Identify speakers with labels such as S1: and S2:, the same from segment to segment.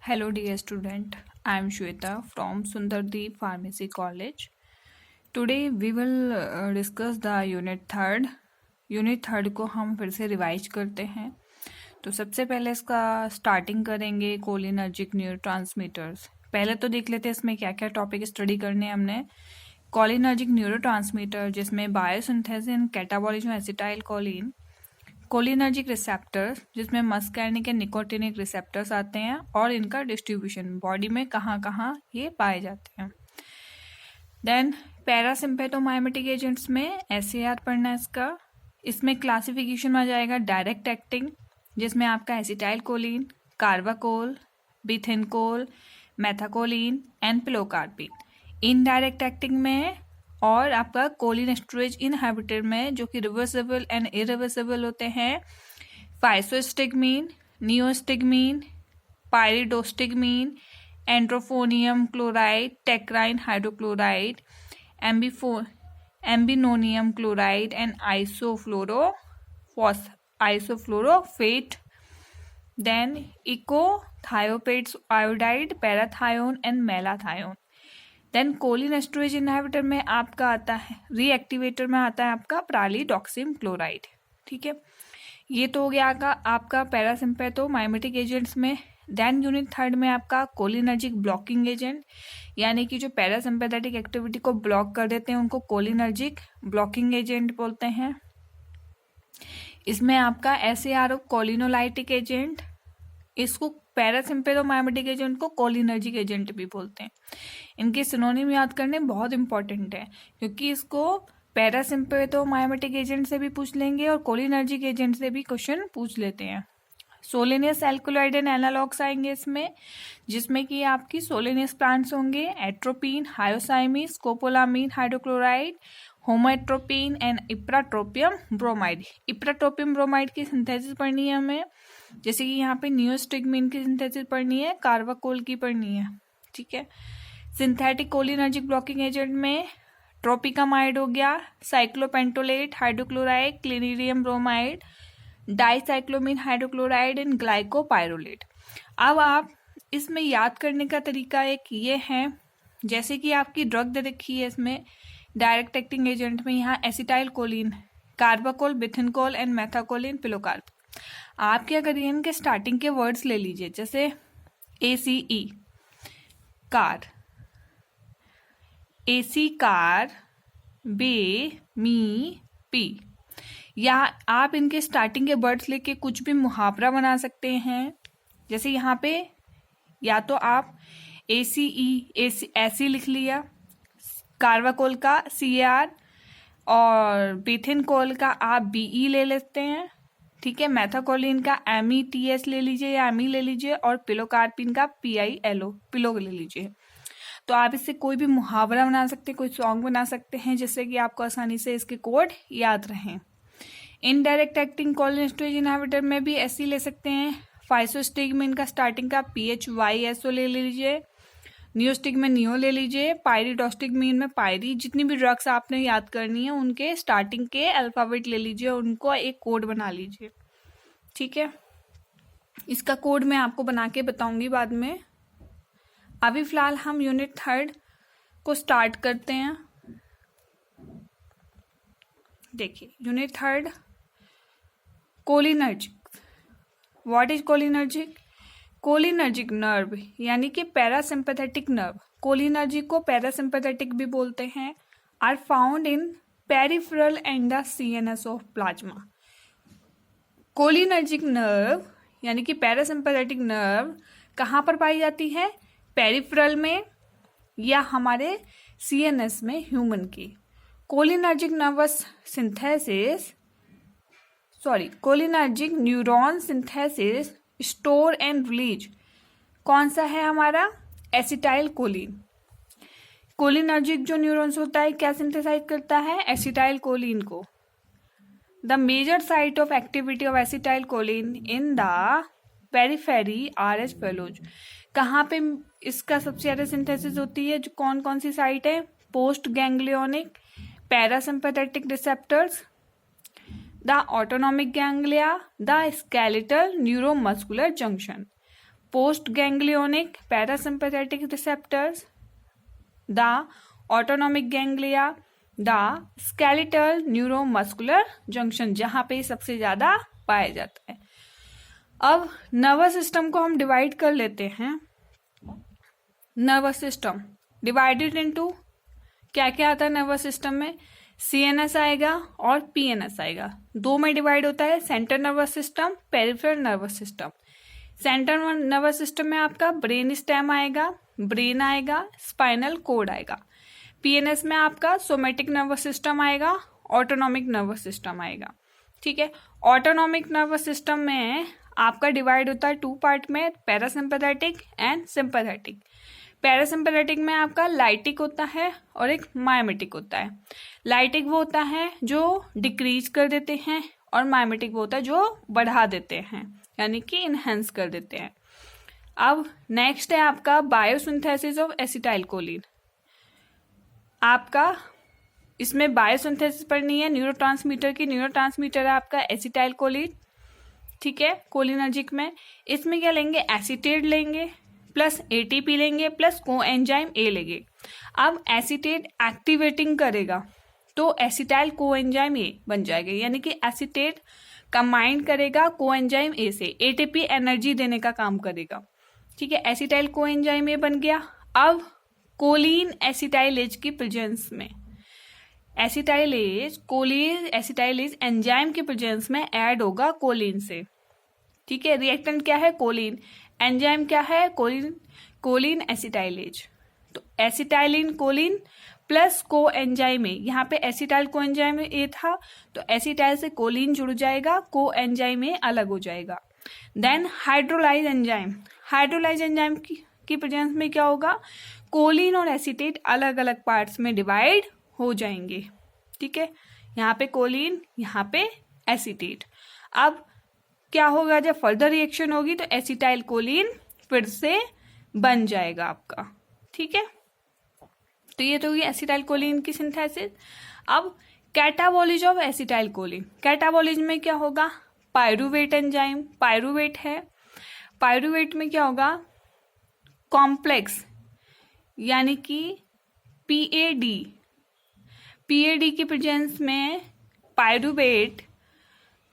S1: Hello, dear student. I am Shweta from Sundardeep Pharmacy College. Today we will discuss the Unit Third. Unit Third को हम फिर से revise करते हैं. तो सबसे पहले इसका स्टार्टिंग करेंगे कोलिनर्जिक न्यूरोट्रांसमीटर्स. पहले तो देख लेते हैं इसमें क्या क्या टॉपिक स्टडी करने हैं हमने. कोलिनर्जिक न्यूरोट्रांसमीटर जिसमें biosynthesis and catabolism acetyl choline, cholinergic receptors जिसमें मस्कैर्निक एंड निकोटिनिक रिसेप्टर्स आते हैं और इनका डिस्ट्रीब्यूशन बॉडी में कहाँ कहाँ ये पाए जाते हैं. देन पैरासिम्पेथोमाइमेटिक एजेंट्स में SAR पढ़ना है इसका. इसमें क्लासिफिकेशन में आ जाएगा डायरेक्ट एक्टिंग जिसमें आपका acetyl choline, carbachol, bethanechol, methacholine and pilocarpine. Indirect acting में और आपका कोलिनेस्टरेज इनहिबिटर में जो कि रिवर्सिबल एंड इरिवर्सिबल होते हैं physostigmine, neostigmine, pyridostigmine, edrophonium chloride, tacrine hydrochloride, ambenonium chloride and isoflurophate. Then echothiophates iodide, parathion and malathion. Then cholinesterase inhibitor में आपका आता है, रीएक्टिवेटर में आता है आपका प्रालीडॉक्सिम क्लोराइड. ठीक है, ये तो हो गया आपका पैरासिम्पेथोमाइमेटिक एजेंट्स में. देन यूनिट थर्ड में आपका कोलिनर्जिक ब्लॉकिंग एजेंट, यानी कि जो पैरासिम्पेथेटिक एक्टिविटी को ब्लॉक कर देते हैं उनको कोलिनर्जिक ब्लॉकिंग एजेंट बोलते हैं. इसमें आपका SAR कोलिनोलाइटिक एजेंट, इसको पैरासिम्पेथोमाइमेटिक एजेंट को कोलिनर्जिक एजेंट भी बोलते हैं. इनके सिनोनिम याद करने बहुत इंपॉर्टेंट है क्योंकि इसको पैरासिम्पेथोमाइमेटिक एजेंट से भी पूछ लेंगे और कोलिनर्जिक एजेंट से भी क्वेश्चन पूछ लेते हैं. सोलेनियस एल्कलॉइड एंड एनालॉग्स आएंगे इसमें, जिसमें कि आपकी सोलेनियस प्लांट्स होंगे atropine, hyoscyamine, scopolamine hydrochloride, homatropine and ipratropium bromide. Ipratropium bromide की सिंथेसिस पढ़नी है हमें, जैसे कि यहाँ पे नियोस्टिगमीन की सिंथेसिस पढ़नी है, कार्बाकोल की पढ़नी है. ठीक है, सिंथेटिक कोलिनर्जिक ब्लॉकिंग एजेंट में ट्रोपिकामाइड हो गया, cyclopentolate hydrochloride, clidinium bromide, dicyclomine hydrochloride and glycopyrrolate. अब आप इसमें याद करने का तरीका एक ये है, जैसे कि आपकी ड्रग दे रखी है इसमें डायरेक्ट एक्टिंग एजेंट में, यहाँ acetyl choline, carbachol, bethanechol and methacholine, pilocarp. आप क्या करिए, इनके स्टार्टिंग के वर्ड्स ले लीजिए, जैसे ACE कार, AC कार, बे, मी, पी. या आप इनके स्टार्टिंग के वर्ड्स लेके कुछ भी मुहावरा बना सकते हैं. जैसे यहाँ पे या तो आप ACE ऐसी लिख लिया, कार्बाकोल का CAR और बिथेनकोल का आप BE ले लेते हैं. ठीक है, मेथाकोलिन का METS ले लीजिए या ME ले लीजिए और पिलोकार्पिन का PILO पिलो ले लीजिए. तो आप इससे कोई भी मुहावरा बना सकते हैं, कोई सॉन्ग बना सकते हैं जिससे कि आपको आसानी से इसके कोड याद रहें. इनडायरेक्ट एक्टिंग कोलिनेस्टरेज इनहिबिटर में भी ऐसे ले सकते हैं. फाइसोस्टिगमीन का स्टार्टिंग का PHYSO ले लीजिए, नियोस्टिगमीन नियो ले लीजिए, पायरिडोस्टिगमीन में पायरी. जितनी भी ड्रग्स आपने याद करनी है उनके स्टार्टिंग के अल्फाबेट ले लीजिए, उनको एक कोड बना लीजिए. ठीक है, इसका कोड मैं आपको बना के बताऊंगी बाद में. अभी फिलहाल हम यूनिट थर्ड को स्टार्ट करते हैं. देखिए unit third, cholinergic. What is cholinergic? Cholinergic nerve यानी कि पैरासिम्पैथेटिक नर्व, कोलिनर्जिक को पैरासिम्पैथेटिक भी बोलते हैं, are found in peripheral and the CNS of plasma. Cholinergic nerve यानी कि पैरासिम्पैथेटिक नर्व कहाँ पर पाई जाती है? पेरिफेरल में या हमारे CNS में ह्यूमन की. Cholinergic neuron synthesis, store and release कौन सा है हमारा? Acetyl choline. कोलिनर्जिक जो न्यूरॉन्स होता है क्या सिंथेसाइज करता है? एसिटाइल कोलिन को. The major site of activity of acetyl choline in the periphery are as follows. कहाँ पे इसका सबसे ज्यादा सिंथेसिस होती है? जो कौन कौन सी साइट है? Post ganglionic, parasympathetic receptors, the autonomic ganglia, the skeletal neuromuscular junction. Post ganglionic parasympathetic receptors, the autonomic ganglia, the skeletal neuromuscular junction, जहां पे सबसे ज्यादा पाया जाता है। अब नर्वस सिस्टम को हम डिवाइड कर लेते हैं। नर्वस सिस्टम डिवाइडेड इनटू क्या क्या आता है नर्वस सिस्टम में, सीएनएस आएगा और पीएनएस आएगा। दो में डिवाइड होता है, central nervous system, peripheral nervous system. Central nervous system में आपका ब्रेन स्टेम आएगा, ब्रेन आएगा, स्पाइनल कोड आएगा। पीएनएस में आपका सोमेटिक नर्वस सिस्टम आएगा, ऑटोनॉमिक नर्वस सिस्टम आएगा। ठीक है, ऑटोनॉमिक नर्वस सिस्टम में आपका डिवाइड होता है टू पार्ट में, पैरासिम्पैथेटिक एंड सिम्पैथेटिक। पैरासिम्पैथेटिक में आपका लाइटिक होता है और एक मायमेटिक होता है। लाइटिक वो होता है जो डिक्रीज कर देते हैं और मायमेटिक वो होता है जो बढ़ा देते हैं, यानी कि इनहेंस कर देते हैं। अब नेक्स्ट है आपका बायोसिंथेसिस ऑफ एसिटाइल कोलिन। आपका इसमें बायोसिंथेसिस पढ़नी है न्यूरोट्रांसमीटर की। न्यूरोट्रांसमीटर है आपका एसिटाइल कोलिन, ठीक है, कोलिनर्जिक में। इसमें क्या लेंगे, एसीटेट लेंगे प्लस एटीपी लेंगे प्लस कोएंजाइम ए लेंगे। अब एसीटेट एक्टिवेटिंग करेगा तो एसिटाइल कोएंजाइम ए बन जाएगा, यानी कि एसीटेट कंबाइंड करेगा कोएंजाइम ए से, एटीपी एनर्जी देने का काम करेगा। ठीक है, एसिटाइल कोएंजाइम ए बन गया। अब कोलिन एसिटाइलेज की प्रेजेंस में कोलिन एसिटाइलेज एंजाइम की प्रेजेंस में ऐड होगा कोलिन से। ठीक है, रिएक्टेंट क्या है, कोलिन। एंजाइम क्या है, कोलिन एसिटाइलेज। तो एसिटाइलिन कोलिन प्लस को एंजाइम ए, यहाँ पे एसिटाइल को एंजाइम ए था तो एसिटाइल से कोलिन जुड़ जाएगा, को एंजाइम ए अलग हो जाएगा। देन हाइड्रोलाइज एंजाइम की प्रेजेंस में क्या होगा, कोलिन और एसिटेट अलग अलग पार्ट्स में डिवाइड हो जाएंगे। ठीक है, यहाँ पे कोलिन, यहाँ पे एसिटेट। अब क्या होगा, जब फर्दर रिएक्शन होगी तो एसिटाइल कोलिन फिर से बन जाएगा आपका। ठीक है, तो ये तो हुई एसिटाइल कोलिन की सिंथेसिस। अब कैटाबॉलिज ऑफ एसिटाइल कोलिन। कैटाबॉलिज में क्या होगा, पायरूवेट एंजाइम, पायरूवेट है। पायरूवेट में क्या होगा, कॉम्प्लेक्स यानी कि पीएडी की प्रेजेंस में पायरूवेट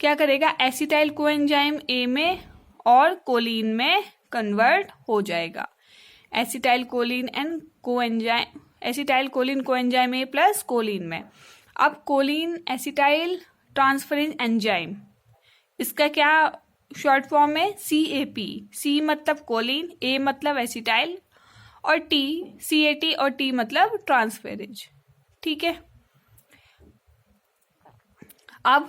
S1: क्या करेगा, एसिटाइल कोएंजाइम ए में और कोलिन में कन्वर्ट हो जाएगा। Acetyl choline coenzyme A plus choline में। अब कोलिन एसिटाइल ट्रांसफरेंस एंजाइम, इसका क्या शॉर्ट फॉर्म है, CAP। C मतलब कोलिन, A मतलब एसिटाइल और CAT और T मतलब ट्रांसफेरेज। ठीक है, अब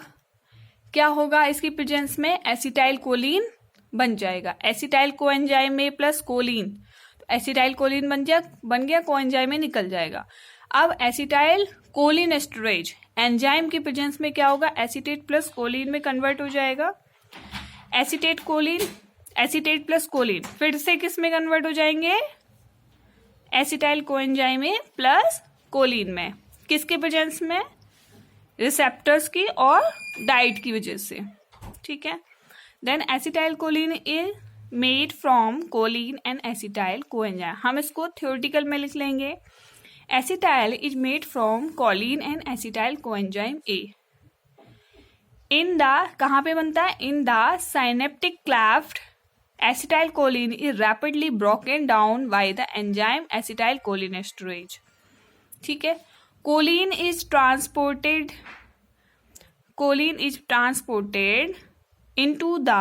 S1: क्या होगा, इसकी प्रेजेंस में एसिटाइल कोलिन बन जाएगा। Acetyl coenzyme A plus choline, तो एसिटाइल कोलिन बन गया, कोएंजाइम में निकल जाएगा। अब एसिटाइल कोलिन एस्टरेज एंजाइम की प्रेजेंस में क्या होगा, एसिटेट प्लस कोलिन में कन्वर्ट हो जाएगा। एसिटेट प्लस कोलिन फिर से किस में कन्वर्ट हो जाएंगे, acetyl coenzyme A plus choline में। किसके प्रेजेंस में, रिसेप्टर्स की और डाइट की वजह से। ठीक है, then acetyl choline is made from choline and acetyl coenzyme. हम इसको थ्योरेटिकल में लिख लेंगे, acetyl is made from choline and acetyl coenzyme A. In the कहाँ पे बनता है, in the synaptic cleft acetyl choline is rapidly broken down by the enzyme acetyl cholinesterase. ठीक है, choline is transported into the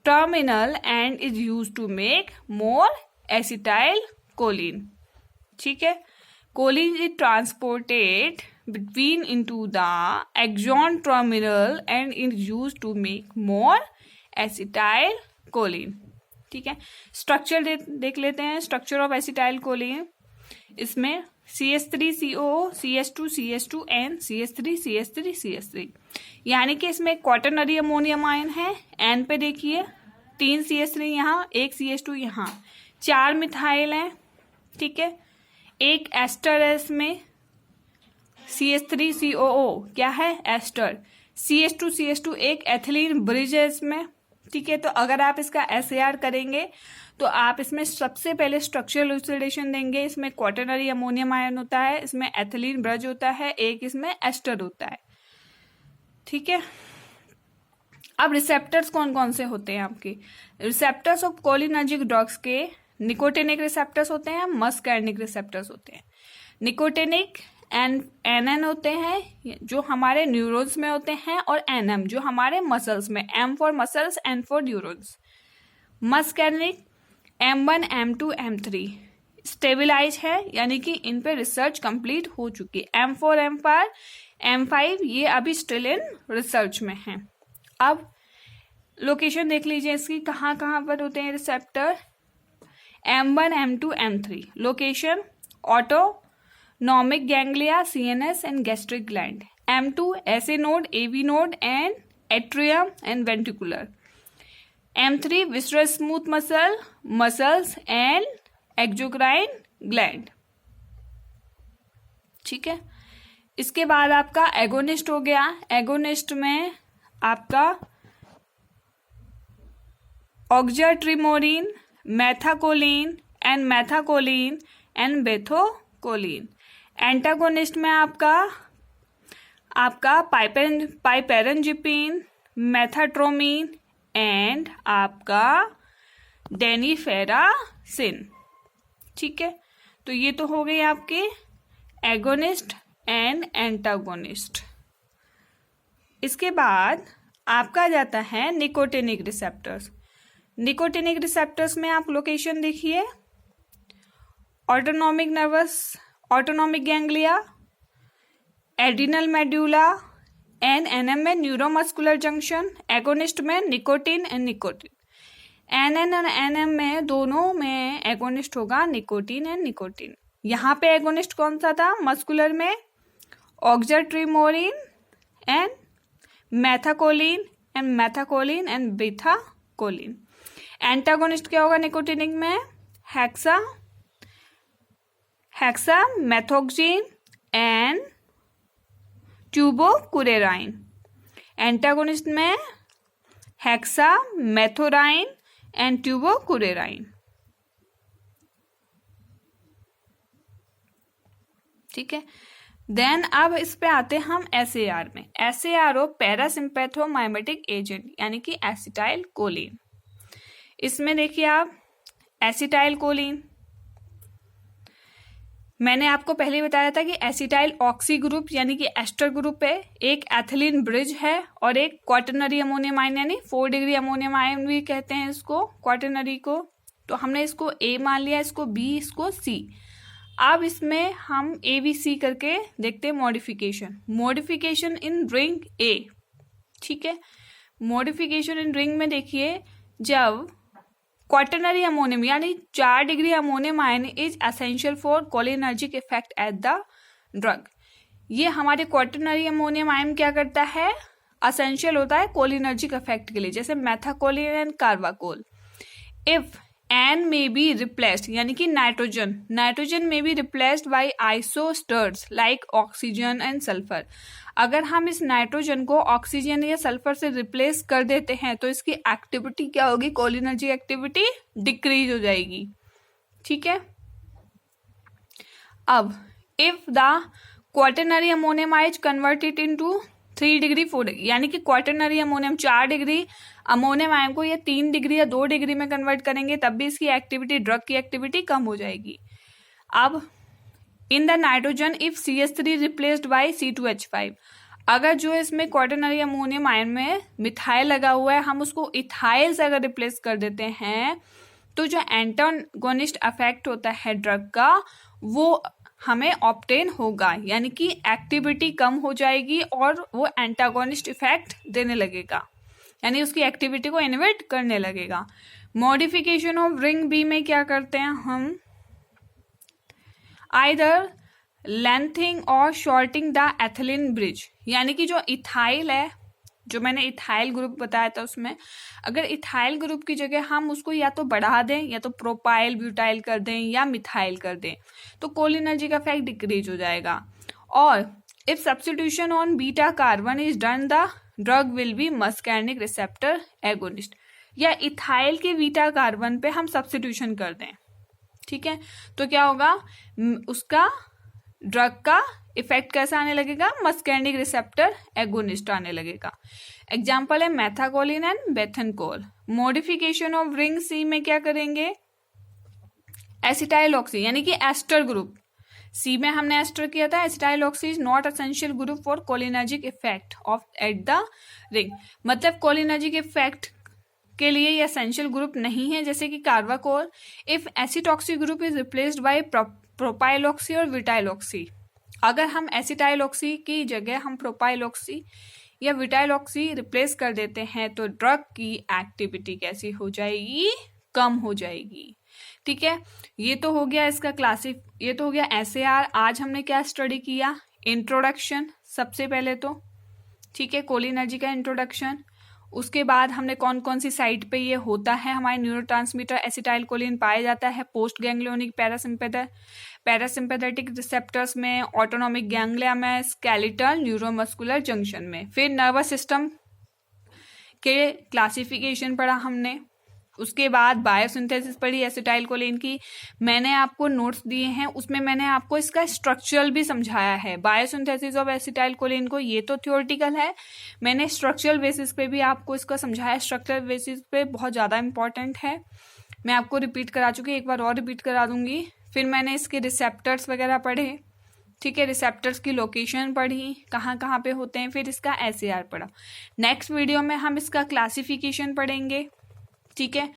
S1: terminal and is used to make more acetylcholine. ठीक है, choline is transported into the axon terminal and is used to make more acetylcholine. ठीक है, structure देख लेते हैं, structure of acetylcholine. इसमें CH3CO, CH2, CH2, N, CH3, CH3, CH3, यानी कि इसमें क्वाटरनरी अमोनियम आयन है। N पे देखिए 3 CH3 यहाँ, 1 CH2 यहाँ, 4 मिथाइल हैं। ठीक है, एक एस्टर है इसमें, CH3COO क्या है, एस्टर। CH2 एक एथिलीन ब्रिज है इसमें। ठीक है, तो अगर आप इसका SAR करेंगे तो आप इसमें सबसे पहले स्ट्रक्चरल इल्यूसिडेशन देंगे। इसमें क्वाटरनरी अमोनियम आयन होता है, इसमें एथिलीन ब्रज होता है, एक इसमें एस्टर होता है। ठीक है, अब रिसेप्टर्स कौन कौन से होते हैं आपके? रिसेप्टर्स ऑफ कोलिनर्जिक ड्रग्स के निकोटिनिक रिसेप्टर्स होते हैं, मस्कैर्निक रिसेप्टर्स होते हैं। निकोटिनिक NN होते हैं जो हमारे न्यूरॉन्स में होते हैं, और NM जो हमारे मसल्स में, M for muscles, N for neurons. Muscarinic M1 M2 M3 stabilise है, यानी कि इन पे रिसर्च कंप्लीट हो चुकी है। M4 M5 M5 ये अभी स्टिल इन रिसर्च में है। अब लोकेशन देख लीजिए इसकी, कहाँ कहाँ पर होते हैं receptor. M1 M2 M3 location autonomic ganglia, CNS and gastric gland. M2 SA node, AV node and atrium and ventricular. M3 visceral smooth muscle, muscles and exocrine gland. ठीक है, इसके बाद आपका एगोनिस्ट हो गया। एगोनिस्ट में आपका ऑक्जाट्रिमोरिन, मैथाकोलिन एंड बेथोकोलिन। एंटागोनिस्ट में आपका पाइपेरनजिपिन, मेथाट्रोमिन एंड आपका डेनिफेरासिन। ठीक है, तो ये तो हो गए आपके एगोनिस्ट एंड एंटागोनिस्ट। इसके बाद आपका जाता है निकोटिनिक रिसेप्टर्स। निकोटिनिक रिसेप्टर्स में आप लोकेशन देखिए, autonomic ganglia, adrenal medulla and NM में न्यूरोमस्कुलर जंक्शन। एगोनिस्ट में निकोटिन एंड निकोटिन। NN और NM में दोनों में एगोनिस्ट होगा निकोटिन एंड निकोटिन। यहाँ पे एगोनिस्ट कौन सा था? मस्कुलर में ऑक्जाट्रिमोरिन एंड मैथाकोलिन एंड बेथाकोलिन। एंटागोनिस्ट क्या होगा निकोटिनिक में? हेक्सामेथोक्सिन एंड ट्यूबोकुरेराइन। एंटागोनिस्ट में हेक्सामेथोराइन एंड ट्यूबोकुरेराइन। ठीक है, देन अब इस पे आते हैं हम SAR में। SAR हो पैरासिम्पैथोमाइमेटिक एजेंट, यानी कि एसिटाइल कोलिन। इसमें देखिए आप एसिटाइल कोलिन, मैंने आपको पहले बताया था कि एसिटाइल ऑक्सी ग्रुप यानी कि एस्टर ग्रुप है, एक एथिलीन ब्रिज है और एक क्वाटरनरी अमोनियम आयन यानी 4 डिग्री अमोनियम आयन भी कहते हैं इसको, क्वाटरनरी को। तो हमने इसको A मान लिया, इसको B, इसको C। अब इसमें हम ABC करके देखते हैं मॉडिफिकेशन इन रिंग A। ठीक है, मॉडिफिकेशन इन रिंग में देखिए, जब क्वाटरनरी अमोनियम यानी 4 degree ammonium ion is essential for cholinergic effect at the drug. ये हमारे क्वाटरनरी अमोनियम आयन क्या करता है? असेंशियल होता है कोलिनर्जिक इफेक्ट के लिए, जैसे methacholine and carbachol. If N may be replaced यानी कि nitrogen may be replaced by isosters like oxygen and sulphur. अगर हम इस नाइट्रोजन को ऑक्सीजन या सल्फर से रिप्लेस कर देते हैं तो इसकी एक्टिविटी क्या होगी? कोलिनर्जिक एक्टिविटी डिक्रीज हो जाएगी। ठीक है, अब if the quaternary ammonium is converted into 3 degree 4 degree, यानी कि quaternary ammonium 4 degree ammonium ion को ये 3 डिग्री या 2 डिग्री में कन्वर्ट करेंगे, तब भी इसकी एक्टिविटी, ड्रग की एक्टिविटी कम हो जाएगी। अब in the nitrogen if CH3 replaced by C2H5, अगर जो इसमें क्वाटरनरी अमोनियम आयन में मिथाइल लगा हुआ है, हम उसको इथाइल से अगर रिप्लेस कर देते हैं तो जो एंटागोनिस्ट इफेक्ट होता है ड्रग का वो हमें ऑब्टेन होगा, यानी कि एक्टिविटी कम हो जाएगी और वो एंटागोनिस्ट इफेक्ट देने लगेगा, यानी उसकी एक्टिविटी को इनहिबिट करने लगेगा। मॉडिफिकेशन ऑफ रिंग बी में क्या करते हैं हम? आइदर लेंथिंग और शॉर्टिंग द एथिलीन ब्रिज, यानी कि जो इथाइल है, जो मैंने इथाइल ग्रुप बताया था, उसमें अगर इथाइल ग्रुप की जगह हम उसको या तो बढ़ा दें या तो प्रोपाइल ब्यूटाइल कर दें या मिथाइल कर दें तो कोलिनर्जिक इफेक्ट डिक्रीज हो जाएगा। और if substitution on beta carbon is done the drug will be muscarinic receptor agonist. या इथाइल के बीटा कार्बन पे हम सब्स्टिट्यूशन कर दें, ठीक है, तो क्या होगा, उसका ड्रग का इफेक्ट कैसा आने लगेगा, मस्कैंडिक रिसेप्टर एगोनिस्ट आने लगेगा। एग्जाम्पल है methacholine and bethanechol. Modification of ring C में क्या करेंगे, एसिटाइल ऑक्सी यानी कि एस्टर ग्रुप, सी में हमने एस्टर किया था, acetyl oxy is not essential group for cholinergic effect of at the ring, मतलब कोलिनर्जिक इफेक्ट के लिए ये एसेंशियल ग्रुप नहीं है, जैसे कि carbachol. If acetoxy group is replaced by propyloxy और विटाइलॉक्सी, अगर हम एसिटाइलॉक्सी की जगह हम प्रोपाइलॉक्सी या विटाइलॉक्सी रिप्लेस कर देते हैं तो ड्रग की एक्टिविटी कैसी हो जाएगी, कम हो जाएगी, ठीक है। ये तो हो गया इसका ये तो हो गया SAR। आज हमने क्या स्टडी किया, इंट्रोडक्शन सबसे पहले तो, ठीक है, कोलिनर्जी का इंट्रोडक्शन। उसके बाद हमने कौन कौन सी साइट पे ये होता है, हमारे न्यूरोट्रांसमीटर एसिटाइल कोलिन पाया जाता है, पोस्ट गैंग्लियोनिक पैरासिम्पैथेटिक रिसेप्टर्स में, ऑटोनॉमिक गैंग्लिया में, स्केलेटल न्यूरोमस्कुलर जंक्शन में। फिर नर्वस सिस्टम के क्लासिफिकेशन पढ़ा हमने, उसके बाद बायोसिंथेसिस पढ़ी एसिटाइल कोलिन की। मैंने आपको नोट्स दिए हैं, उसमें मैंने आपको इसका स्ट्रक्चरल भी समझाया है, बायोसिंथेसिस ऑफ एसिटाइल कोलिन को। ये तो थ्योरेटिकल है, मैंने स्ट्रक्चरल बेसिस पे भी आपको इसका समझाया, स्ट्रक्चरल बेसिस पे बहुत ज़्यादा इंपॉर्टेंट है, मैं आपको रिपीट करा चुकी, एक बार और रिपीट करा दूंगी। फिर मैंने इसके रिसेप्टर्स वगैरह पढ़े, ठीक है, रिसेप्टर्स की लोकेशन पढ़ी, कहाँ कहाँ पे होते हैं, फिर इसका SAR पढ़ा। नेक्स्ट वीडियो में हम इसका क्लासिफिकेशन पढ़ेंगे, ठीक है।